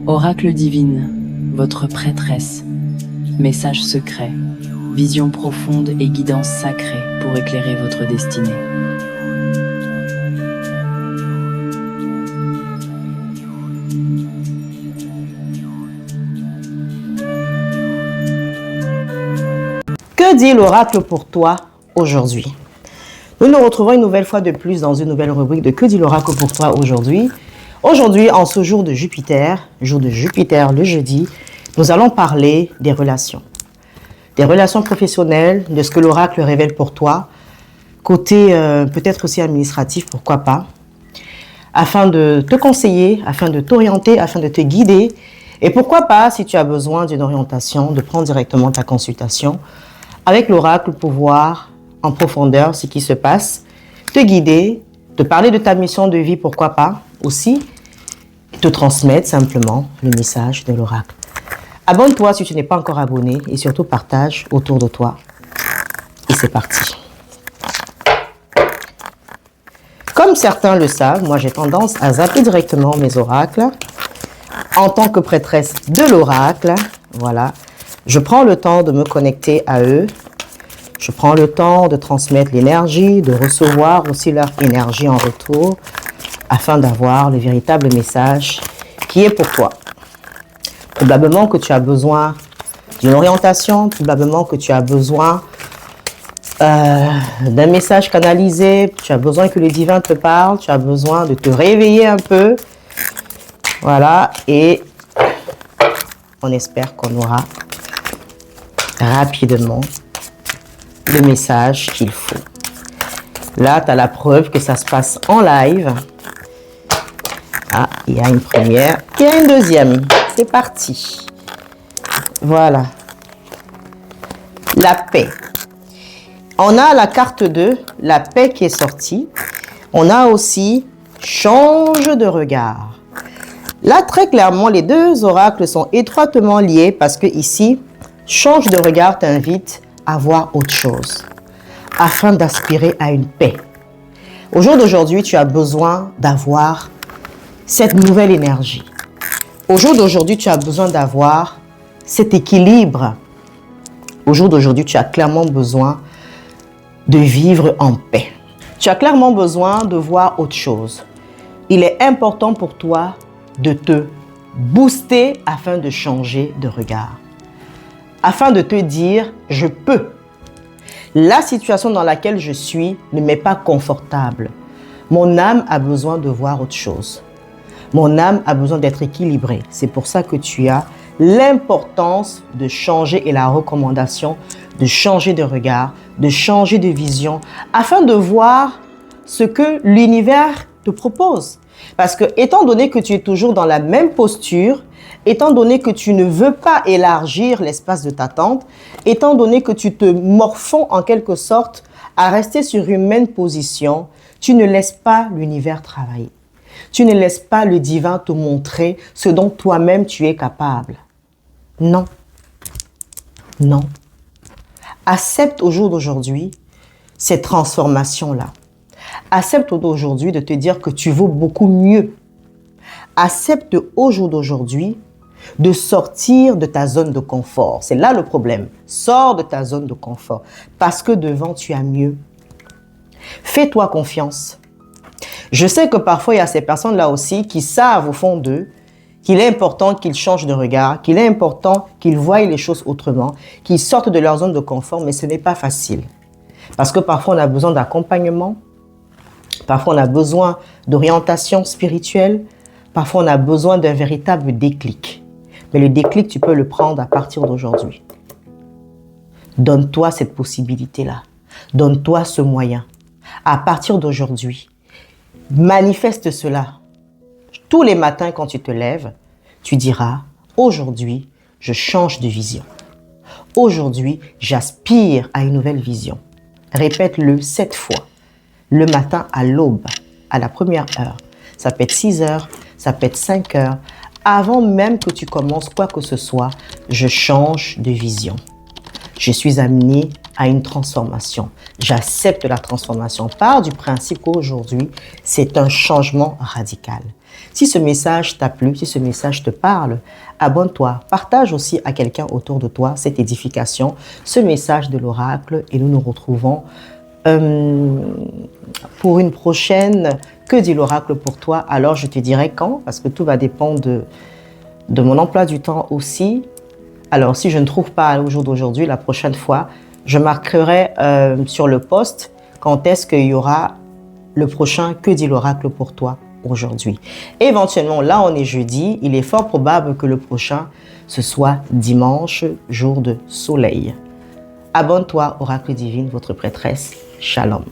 Oracle divine, votre prêtresse, message secret, vision profonde et guidance sacrée pour éclairer votre destinée. Que dit l'oracle pour toi aujourd'hui? Nous nous retrouvons une nouvelle fois de plus dans une nouvelle rubrique de Que dit l'oracle pour toi aujourd'hui. Aujourd'hui, en ce jour de Jupiter le jeudi, nous allons parler des relations professionnelles, de ce que l'oracle révèle pour toi, côté peut-être aussi administratif, pourquoi pas, afin de te conseiller, afin de t'orienter, afin de te guider. Et pourquoi pas, si tu as besoin d'une orientation, de prendre directement ta consultation avec l'oracle pour voir en profondeur ce qui se passe, te guider, te parler de ta mission de vie, pourquoi pas, aussi te transmettre simplement le message de l'oracle. Abonne-toi si tu n'es pas encore abonné et surtout partage autour de toi. Et c'est parti. Comme certains le savent, moi j'ai tendance à zapper directement mes oracles. En tant que prêtresse de l'oracle, voilà, je prends le temps de me connecter à eux. Je prends le temps de transmettre l'énergie, de recevoir aussi leur énergie en retour, afin d'avoir le véritable message qui est pour toi. Probablement que tu as besoin d'une orientation, probablement que tu as besoin d'un message canalisé, tu as besoin que le divin te parle, tu as besoin de te réveiller un peu. Voilà, et on espère qu'on aura rapidement le message qu'il faut. Là, tu as la preuve que ça se passe en live. Ah, il y a une première, il y a une deuxième. C'est parti. Voilà. La paix. On a la carte 2, la paix qui est sortie. On a aussi change de regard. Là, très clairement, les deux oracles sont étroitement liés parce que ici, change de regard t'invite à voir autre chose afin d'aspirer à une paix. Au jour d'aujourd'hui, tu as besoin d'avoir cette nouvelle énergie. Au jour d'aujourd'hui, tu as besoin d'avoir cet équilibre. Au jour d'aujourd'hui, tu as clairement besoin de vivre en paix. Tu as clairement besoin de voir autre chose. Il est important pour toi de te booster afin de changer de regard. Afin de te dire, je peux. La situation dans laquelle je suis ne m'est pas confortable. Mon âme a besoin de voir autre chose. Mon âme a besoin d'être équilibrée. C'est pour ça que tu as l'importance de changer et la recommandation de changer de regard, de changer de vision, afin de voir ce que l'univers te propose. Parce que, étant donné que tu es toujours dans la même posture, étant donné que tu ne veux pas élargir l'espace de ta tente, étant donné que tu te morfonds en quelque sorte à rester sur une même position, tu ne laisses pas l'univers travailler. Tu ne laisses pas le divin te montrer ce dont toi-même tu es capable. Non. Non. Accepte au jour d'aujourd'hui cette transformation-là. Accepte aujourd'hui de te dire que tu vaux beaucoup mieux. Accepte au jour d'aujourd'hui de sortir de ta zone de confort. C'est là le problème. Sors de ta zone de confort parce que devant tu as mieux. Fais-toi confiance. Je sais que parfois il y a ces personnes-là aussi qui savent au fond d'eux qu'il est important qu'ils changent de regard, qu'il est important qu'ils voient les choses autrement, qu'ils sortent de leur zone de confort, mais ce n'est pas facile. Parce que parfois on a besoin d'accompagnement, parfois on a besoin d'orientation spirituelle, parfois on a besoin d'un véritable déclic. Mais le déclic, tu peux le prendre à partir d'aujourd'hui. Donne-toi cette possibilité-là. Donne-toi ce moyen. À partir d'aujourd'hui, manifeste cela. Tous les matins quand tu te lèves, tu diras, aujourd'hui, je change de vision. Aujourd'hui, j'aspire à une nouvelle vision. Répète-le 7 fois. Le matin à l'aube, à la première heure. Ça peut être 6 heures, ça peut être 5 heures. Avant même que tu commences quoi que ce soit, je change de vision. Je suis amené à une transformation. J'accepte la transformation. Part du principe qu'aujourd'hui, c'est un changement radical. Si ce message t'a plu, si ce message te parle, abonne-toi, partage aussi à quelqu'un autour de toi cette édification, ce message de l'oracle et nous nous retrouvons pour une prochaine. Que dit l'oracle pour toi? Alors je te dirai quand, parce que tout va dépendre de mon emploi du temps aussi. Alors si je ne trouve pas au jour d'aujourd'hui, la prochaine fois, je marquerai sur le post quand est-ce qu'il y aura le prochain Que dit l'oracle pour toi aujourd'hui. Éventuellement, là on est jeudi, il est fort probable que le prochain, ce soit dimanche, jour de soleil. Abonne-toi, Oracle Divine, votre prêtresse. Shalom.